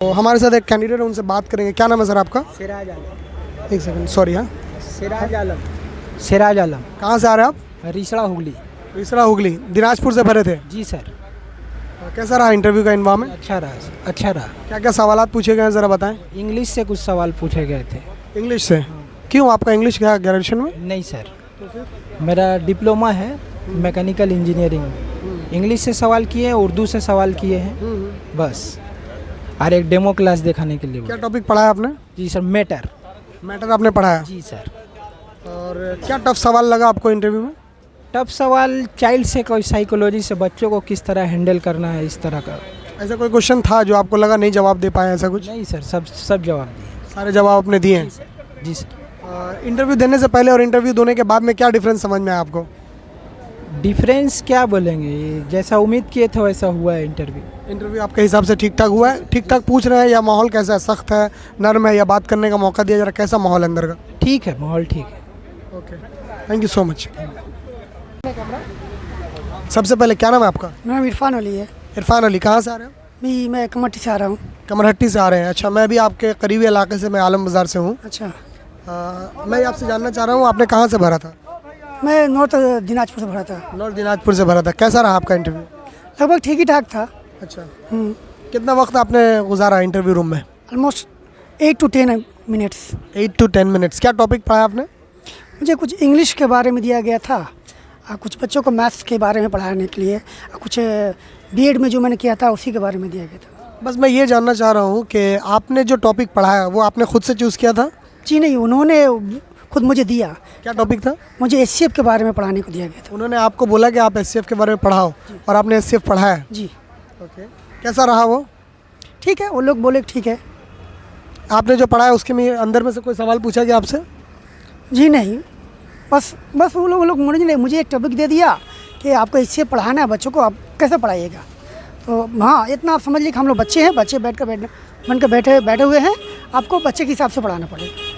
तो हमारे साथ एक कैंडिडेट है, उनसे बात करेंगे। क्या नाम है सर आपका? सिराज आलम। एक सेकंड, सॉरी। हाँ, सिराज आलम। सिराज आलम। कहाँ से आ रहे हैं आप? रिसड़ा हुगली। रिसड़ा हुगली, दिनाजपुर से भरे थे। जी सर। कैसा रहा इंटरव्यू का एनवायरनमेंट? अच्छा रहा, अच्छा रहा। क्या क्या सवाल पूछे गए हैं ज़रा बताएं। इंग्लिश से कुछ सवाल पूछे गए थे। इंग्लिश से? क्यों, आपका इंग्लिश क्या ग्रेजुएशन में? नहीं सर, मेरा डिप्लोमा है मैकेनिकल इंजीनियरिंग में। इंग्लिश से सवाल किए हैं, उर्दू से सवाल किए हैं, बस। और एक डेमो क्लास दिखाने के लिए। क्या टॉपिक पढ़ा है आपने? जी सर, मैटर आपने पढ़ाया? जी सर। और क्या टफ सवाल लगा आपको इंटरव्यू में? टफ सवाल चाइल्ड से कोई साइकोलॉजी से बच्चों को किस तरह हैंडल करना है, इस तरह का। ऐसा कोई क्वेश्चन था जो आपको लगा नहीं जवाब दे पाए, ऐसा कुछ? नहीं सर, सब जवाब दिए। सारे जवाब आपने दिए हैं? जी सर। इंटरव्यू देने से पहले और इंटरव्यू देने के बाद में क्या डिफरेंस समझ में आया आपको? डिफरेंस क्या बोलेंगे, जैसा उम्मीद किए थे वैसा हुआ है इंटरव्यू। इंटरव्यू आपके हिसाब से ठीक ठाक हुआ है? ठीक ठाक पूछ रहे हैं या माहौल कैसा है, सख्त है, नर्म है, या बात करने का मौका दिया जा रहा है? कैसा माहौल अंदर का? ठीक है, माहौल ठीक है। Okay, thank you so much. सबसे पहले क्या नाम है आपका? मेरा नाम इरफान अली है। इरफान अली, कहाँ से आ रहे हैं? मैं कमट्टी से आ रहा हूँ। कमरहट्टी से आ रहे हैं, अच्छा। मैं भी आपके करीबी इलाके से, मैं आलम बाज़ार से हूँ। अच्छा। मैं आपसे जानना चाह रहा हूँ, आपने कहाँ से भरा था? मैं नॉर्थ दिनाजपुर से भरा था। नॉर्थ दिनाजपुर से भरा था। कैसा रहा आपका इंटरव्यू? लगभग ठीक ही ठाक था। अच्छा। कितना वक्त आपने गुजारा इंटरव्यू रूम में? Almost 8 to 10 minutes. 8 to 10 minutes. क्या टॉपिक पढ़ा आपने? मुझे कुछ इंग्लिश के बारे में दिया गया था, कुछ बच्चों को मैथ्स के बारे में पढ़ाने के लिए, कुछ बीएड में जो मैंने किया था उसी के बारे में दिया गया था। बस मैं ये जानना चाह रहा हूँ कि आपने जो टॉपिक पढ़ाया वो आपने खुद से चूज़ किया था? जी नहीं, उन्होंने खुद मुझे दिया। क्या टॉपिक था? मुझे एचसीएफ के बारे में पढ़ाने को दिया गया था। उन्होंने आपको बोला कि आप एचसीएफ के बारे में पढ़ाओ, और आपने एचसीएफ पढ़ाया? जी। ओके, कैसा रहा वो? ठीक है, वो लोग बोले ठीक है। आपने जो पढ़ाया उसके में अंदर में से कोई सवाल पूछा गया आपसे? जी नहीं, बस वो लोग मुझे एक टॉपिक दे दिया कि आपको इससे पढ़ाना है बच्चों को, आप कैसे पढ़ाइएगा। तो हाँ, इतना आप समझ लीजिए कि हम लोग बच्चे हैं, बच्चे बैठे हुए हैं, आपको बच्चे के हिसाब से पढ़ाना पड़ेगा।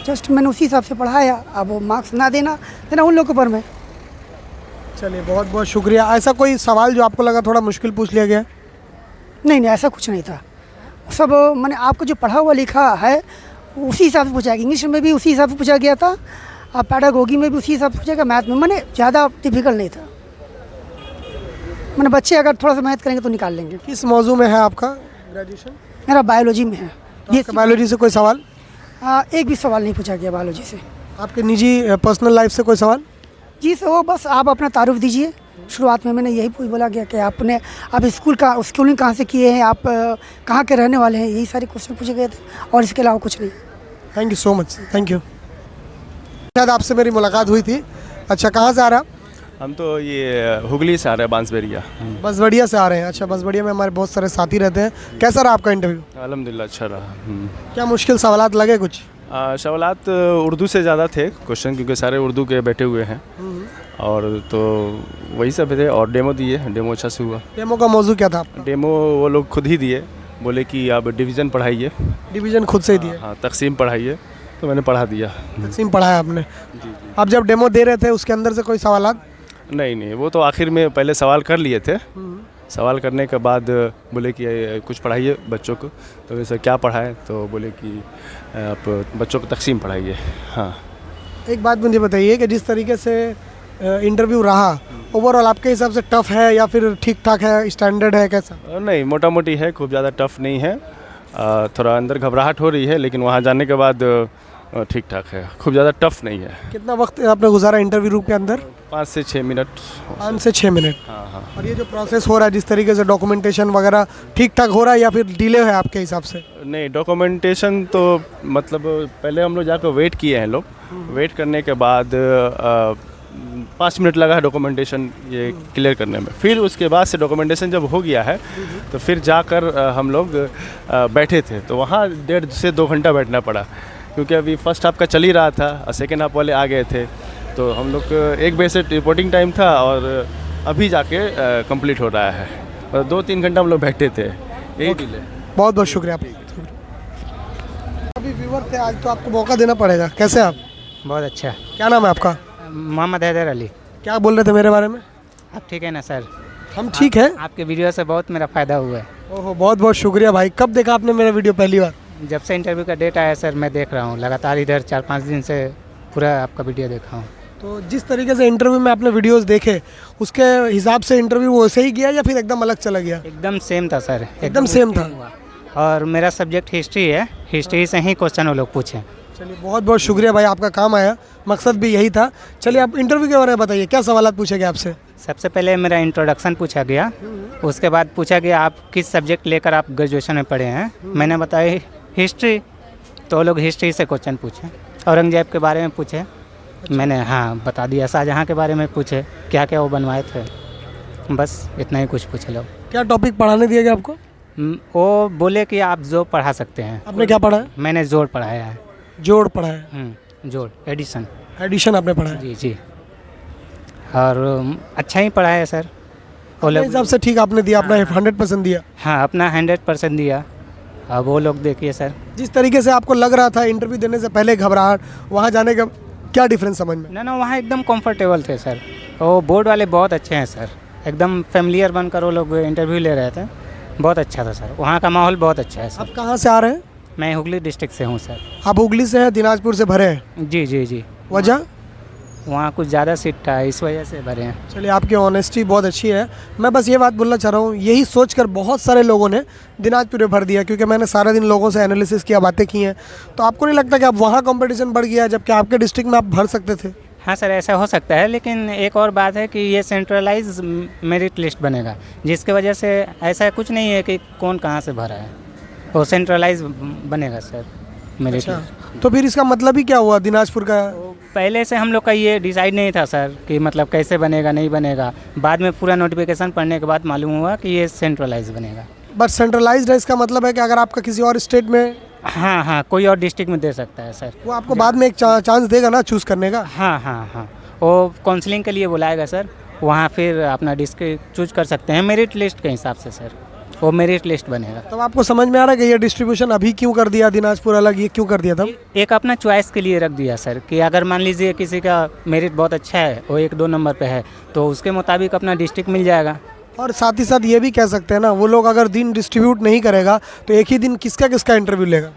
जस्ट मैंने उसी हिसाब से पढ़ाया। अब वो मार्क्स ना देना उन लोगों के ऊपर में। चलिए, बहुत बहुत शुक्रिया। ऐसा कोई सवाल जो आपको लगा थोड़ा मुश्किल पूछ लिया गया? नहीं, ऐसा कुछ नहीं था। सब मैंने आपको जो पढ़ा हुआ लिखा है उसी हिसाब से पूछा गया। इंग्लिश में भी उसी हिसाब से पूछा गया था, पैडागोगी में भी उसी हिसाब से पूछा गया, मैथ में मैंने ज़्यादा डिफिकल्ट नहीं था। मैंने बच्चे अगर थोड़ा सा मेहनत करेंगे तो निकाल लेंगे। किस मौजू में है आपका ग्रेजुएशन? मेरा बायोलॉजी में है। बायोलॉजी से कोई सवाल? एक भी सवाल नहीं पूछा गया बायोलॉजी से। आपके निजी पर्सनल लाइफ से कोई सवाल? जी सर, वो बस आप अपना तारुफ दीजिए। शुरुआत में मैंने यही बोला गया कि आप स्कूलिंग कहाँ से किए हैं, आप कहाँ के रहने वाले हैं, यही सारे क्वेश्चन पूछे गए थे, और इसके अलावा कुछ नहीं। Thank you so much, thank you. शायद आपसे मेरी मुलाकात हुई थी। अच्छा, कहाँ से आ रहे हैं आप? हम तो ये हुगली से आ रहे हैं, बांसबेरिया। बसवड़िया से आ रहे हैं, अच्छा। बसवड़िया में हमारे बहुत सारे साथी रहते हैं। कैसा रहा आपका इंटरव्यू? अल्हम्दुलिल्लाह अच्छा रहा। क्या मुश्किल सवालात लगे कुछ? सवालात उर्दू से ज़्यादा थे क्वेश्चन, क्योंकि सारे उर्दू के बैठे हुए हैं, और तो वही सब थे। और डेमो दिए, डेमो अच्छा से हुआ। डेमो का मौजू क्या था आपका? डेमो वो लोग खुद ही दिए, बोले कि आप डिवीज़न पढ़ाइए। डिवीज़न खुद से ही दिए? हाँ, तकसीम पढ़ाइए, तो मैंने पढ़ा दिया। तकसीम पढ़ाया आपने? जी। आप जब डेमो दे रहे थे उसके अंदर से कोई सवालात? नहीं, वो तो आखिर में पहले सवाल कर लिए थे। सवाल करने के बाद बोले कि कुछ पढ़ाइए बच्चों को। तो वैसे क्या पढ़ाएं, तो बोले कि आप बच्चों को तकसीम पढ़ाइए। हाँ, एक बात मुझे बताइए कि जिस तरीके से इंटरव्यू रहा, ओवरऑल आपके हिसाब से टफ़ है या फिर ठीक ठाक है, स्टैंडर्ड है, कैसा? नहीं, मोटा मोटी है, खूब ज़्यादा टफ़ नहीं है। थोड़ा अंदर घबराहट हो रही है, लेकिन वहाँ जाने के बाद ठीक ठाक है, खूब ज़्यादा टफ़ नहीं है। कितना वक्त आपने गुजारा इंटरव्यू रूम के अंदर? 5 से 6 मिनट। 5 से 6 मिनट। हाँ। और ये जो प्रोसेस हो रहा है, जिस तरीके से डॉक्यूमेंटेशन वगैरह ठीक ठाक हो रहा है या फिर डिले है आपके हिसाब से? नहीं, डॉक्यूमेंटेशन तो मतलब पहले हम लोग जाकर वेट किए हैं। वेट करने के बाद 5 मिनट लगा है डॉक्यूमेंटेशन ये क्लियर करने में। फिर उसके बाद से डॉक्यूमेंटेशन जब हो गया है तो फिर जाकर हम लोग बैठे थे, तो वहाँ 1.5 से 2 घंटा बैठना पड़ा, क्योंकि अभी फर्स्ट हाफ का चल ही रहा था और सेकेंड हाफ वाले आ गए थे। तो हम लोग 1 बजे से रिपोर्टिंग टाइम था, और अभी जाके कंप्लीट हो रहा है। 2-3 घंटा हम लोग बैठे थे, यही डिले। बहुत बहुत शुक्रिया आप। अभी व्यूअर थे, आज तो आपको मौका देना पड़ेगा। कैसे आप? बहुत अच्छा। क्या नाम है आपका? मोहम्मद हैदर अली। क्या बोल रहे थे मेरे बारे में? आप ठीक है ना सर? हम ठीक है। आपके वीडियो से बहुत मेरा फ़ायदा हुआ है। ओहो, बहुत बहुत शुक्रिया भाई। कब देखा आपने मेरा वीडियो पहली बार? जब से इंटरव्यू का डेट आया सर मैं देख रहा हूँ लगातार, इधर 4-5 दिन से पूरा आपका वीडियो देखा हूँ। तो जिस तरीके से इंटरव्यू में आपने वीडियोस देखे उसके हिसाब से इंटरव्यू वैसे ही गया या फिर एकदम अलग चला गया? एकदम सेम था सर, एकदम सेम था। हुआ। और मेरा सब्जेक्ट हिस्ट्री है, हिस्ट्री से ही क्वेश्चन वो लोग पूछे। चलिए बहुत बहुत शुक्रिया भाई, आपका काम आया, मकसद भी यही था। चलिए आप इंटरव्यू के बारे में बताइए, क्या सवाल पूछे गए आपसे? सबसे पहले मेरा इंट्रोडक्शन पूछा गया, उसके बाद पूछा गया आप किस सब्जेक्ट लेकर आप ग्रेजुएशन में पढ़े हैं। मैंने बताया हिस्ट्री, तो वो लोग हिस्ट्री से क्वेश्चन पूछे। औरंगजेब के बारे में पूछे, मैंने हाँ बता दिया। शाहजहाँ के बारे में पूछे क्या क्या वो बनवाए थे, बस इतना ही कुछ पूछे लोग। क्या टॉपिक पढ़ाने दिया गया आपको? वो बोले कि आप जोड़ पढ़ा सकते हैं। आपने क्या पढ़ा है? मैंने जोड़ पढ़ाया है। जोड़ पढ़ा है? जोड़ एडिशन। एडिशन आपने पढ़ा है? जी जी। और अच्छा ही पढ़ा है सर। वो अपने लोग हिसाब से ठीक आपने दिया, अपना 100% दिया। हाँ अपना 100% दिया। अब वो लोग देखिए सर। जिस तरीके से आपको लग रहा था इंटरव्यू देने से पहले घबराहट, वहाँ जाने का क्या डिफरेंस समझ में? ना वहाँ एकदम कंफर्टेबल थे सर। वो बोर्ड वाले बहुत अच्छे हैं सर, एकदम फेमिलियर बनकर वो लोग इंटरव्यू ले रहे थे। बहुत अच्छा था सर, वहाँ का माहौल बहुत अच्छा है सर। आप कहाँ से आ रहे हैं? मैं हुगली डिस्ट्रिक्ट से हूँ सर। आप हुगली से हैं, दिनाजपुर से भरे हैं? जी जी जी। वजह? वहाँ कुछ ज़्यादा सीट था इस वजह से भरे हैं। चलिए आपकी ऑनेस्टी बहुत अच्छी है। मैं बस ये बात बोलना चाह रहा हूँ, यही सोचकर बहुत सारे लोगों ने दिनाजपुर में भर दिया, क्योंकि मैंने सारे दिन लोगों से एनालिसिस किया, बातें की हैं। तो आपको नहीं लगता कि अब वहाँ कंपटीशन बढ़ गया जबकि आपके डिस्ट्रिक्ट में आप भर सकते थे? हाँ सर ऐसा हो सकता है, लेकिन एक और बात है कि ये सेंट्रलाइज मेरिट लिस्ट बनेगा, जिसके वजह से ऐसा कुछ नहीं है कि कौन कहाँ से भरा है, वो सेंट्रलाइज बनेगा सर मेरिट लिस्ट। तो फिर इसका मतलब ही क्या हुआ दिनाजपुर का? पहले से हम लोग का ये डिसाइड नहीं था सर कि मतलब कैसे बनेगा नहीं बनेगा। बाद में पूरा नोटिफिकेशन पढ़ने के बाद मालूम हुआ कि ये सेंट्रलाइज बनेगा। बट सेंट्रलाइज्ड है, इसका मतलब है कि अगर आपका किसी और स्टेट में, हाँ हाँ कोई और डिस्ट्रिक्ट में दे सकता है सर। वो आपको बाद में एक चांस देगा ना चूज़ करने का? हाँ हाँ हाँ, वो काउंसलिंग के लिए बुलाएगा सर, वहाँ फिर अपना डिस्ट्रिक्ट चूज कर सकते हैं मेरिट लिस्ट के हिसाब से सर, वो मेरिट लिस्ट बनेगा। तब आपको समझ में आ रहा है कि ये डिस्ट्रीब्यूशन अभी क्यों कर दिया, दिनाजपुर अलग, ये क्यों कर दिया था? एक अपना चॉइस के लिए रख दिया सर कि अगर मान लीजिए किसी का मेरिट बहुत अच्छा है, वो 1-2 नंबर पे है, तो उसके मुताबिक अपना डिस्ट्रिक्ट मिल जाएगा। और साथ ही साथ ये भी कह सकते हैं ना, वो लोग अगर दिन डिस्ट्रीब्यूट नहीं करेगा तो एक ही दिन किसका किसका इंटरव्यू लेगा?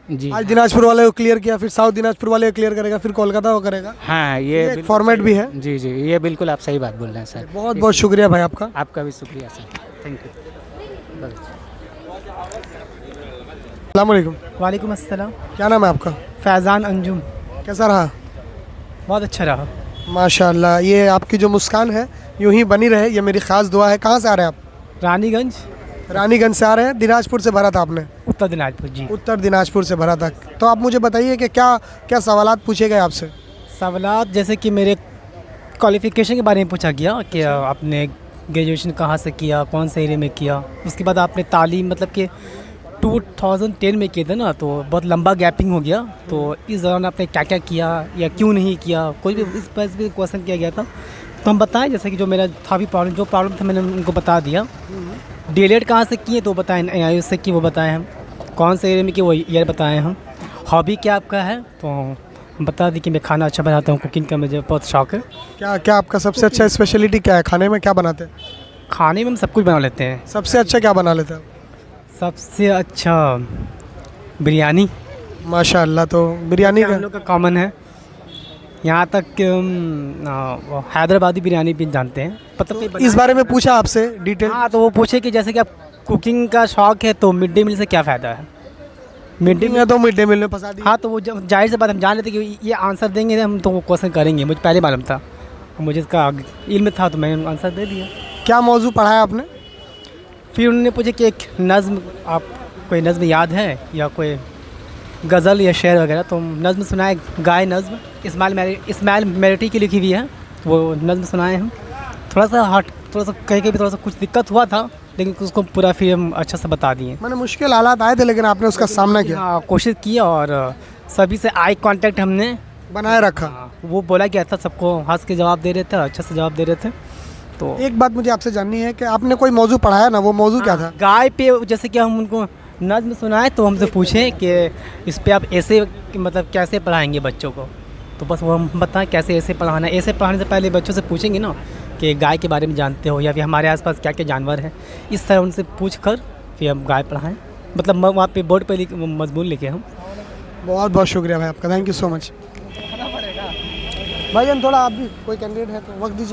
जी आज दिनाजपुर वाले को क्लियर किया, फिर साउथ दिनाजपुर वाले को क्लियर करेगा, फिर कोलकाता को करेगा। हाँ ये एक बिल्कुल फॉर्मेट सही भी है। जी जी, ये बिल्कुल आप सही बात बोल रहे हैं सर। बहुत बहुत शुक्रिया भाई आपका। आपका भी शुक्रिया सर, थैंक यू। अस्सलाम वालेकुम। वालेकुम अस्सलाम। क्या नाम है आपका? फैज़ान अंजुम। कैसा रहा? बहुत अच्छा रहा। माशाल्लाह, ये आपकी जो मुस्कान है यूं ही बनी रहे, ये मेरी ख़ास दुआ है। कहाँ से आ रहे हैं आप? रानीगंज, रानीगंज से आ रहे हैं। दिनाजपुर से भरा था आपने? उत्तर दिनाजपुर। जी। उत्तर दिनाजपुर से भरा था। तो आप मुझे बताइए कि क्या क्या सवालात पूछे गए आपसे? सवालात जैसे कि मेरे क्वालिफ़िकेशन के बारे में पूछा गया कि आपने ग्रेजुएशन कहाँ से किया, कौन से एरिया में किया, उसके बाद आपने तालीम मतलब कि 2010 में किए थे ना, तो बहुत लंबा गैपिंग हो गया, तो इस दौरान आपने क्या क्या किया या क्यों नहीं किया, कोई भी इस पर भी क्वेश्चन किया गया था। तो हम बताएं जैसे कि जो मेरा था भी प्रॉब्लम, जो प्रॉब्लम था मैंने उनको बता दिया। डीएलएड कहाँ से किए तो बताएं, NIOS से की वो बताएं, हम कौन से एरिया में किए वो ईयर बताएं हम। हॉबी क्या आपका है तो हम बता दी कि मैं खाना अच्छा बनाता हूँ, कुकिंग का मुझे बहुत शौक है। क्या क्या आपका सबसे अच्छा स्पेशलिटी क्या है? खाने में क्या बनाते हैं? खाने में हम सब कुछ बना लेते हैं। सबसे अच्छा क्या बना लेते हैं? सबसे अच्छा बिरयानी। माशाल्लाह, तो बिरयानी हम लोग का कॉमन है, यहाँ तक कि हम हैदराबादी बिरयानी भी जानते हैं। पता इस बारे में पूछा आपसे डिटेल? हाँ, तो वो पूछे कि जैसे कि आप कुकिंग का शौक है तो मिड डे मील से क्या फ़ायदा है। मिड डे मील तो मिड डे मील में फंसा दिया। हाँ, तो वो जब जाहिर सी बात हम जान लेते कि ये आंसर देंगे हम, तो वो क्वेश्चन करेंगे। मुझे पहले मालूम था, मुझे इसका इल्म था, तो मैंने आंसर दे दिया। क्या मौजू पढ़ाया आपने? फिर उन्होंने पूछा कि एक नज़्म, आप कोई नज़्म याद है या कोई गज़ल या शेर वगैरह, तो नज़्म सुनाए, गाय नज़्म इस्माइल मेरिटी की लिखी हुई है, वो नज़्म सुनाए हम। थोड़ा सा कहीं भी थोड़ा सा कुछ दिक्कत हुआ था, लेकिन उसको पूरा फिर हम अच्छा से बता दिए। मैंने मुश्किल हालात आए थे लेकिन आपने उसका सामना किया। हाँ, कोशिश की और सभी से आई कांटेक्ट हमने बनाए रखा। वो बोला गया था, सबको हंस के जवाब दे रहे थे, अच्छे से जवाब दे रहे थे। तो एक बात मुझे आपसे जाननी है कि आपने कोई मौजू पढ़ाया ना, वो मौजू क्या था? गाय पे जैसे कि हम उनको नज़्म सुनाए तो हमसे पूछें कि इस पे आप ऐसे मतलब कैसे पढ़ाएंगे बच्चों को, तो बस वो हम बताएं कैसे ऐसे पढ़ाना है। ऐसे पढ़ाने से पहले बच्चों से पूछेंगे ना कि गाय के बारे में जानते हो या फिर हमारे आसपास क्या क्या जानवर हैं, इस तरह उनसे पूछ कर फिर हम गाय पढ़ाएँ, मतलब वहाँ पे बोर्ड पे मजमून लिखे हम। बहुत बहुत शुक्रिया भाई आपका, थैंक यू सो मच। भाईजान थोड़ा आप भी कोई कैंडिडेट है तो वक्त दीजिए।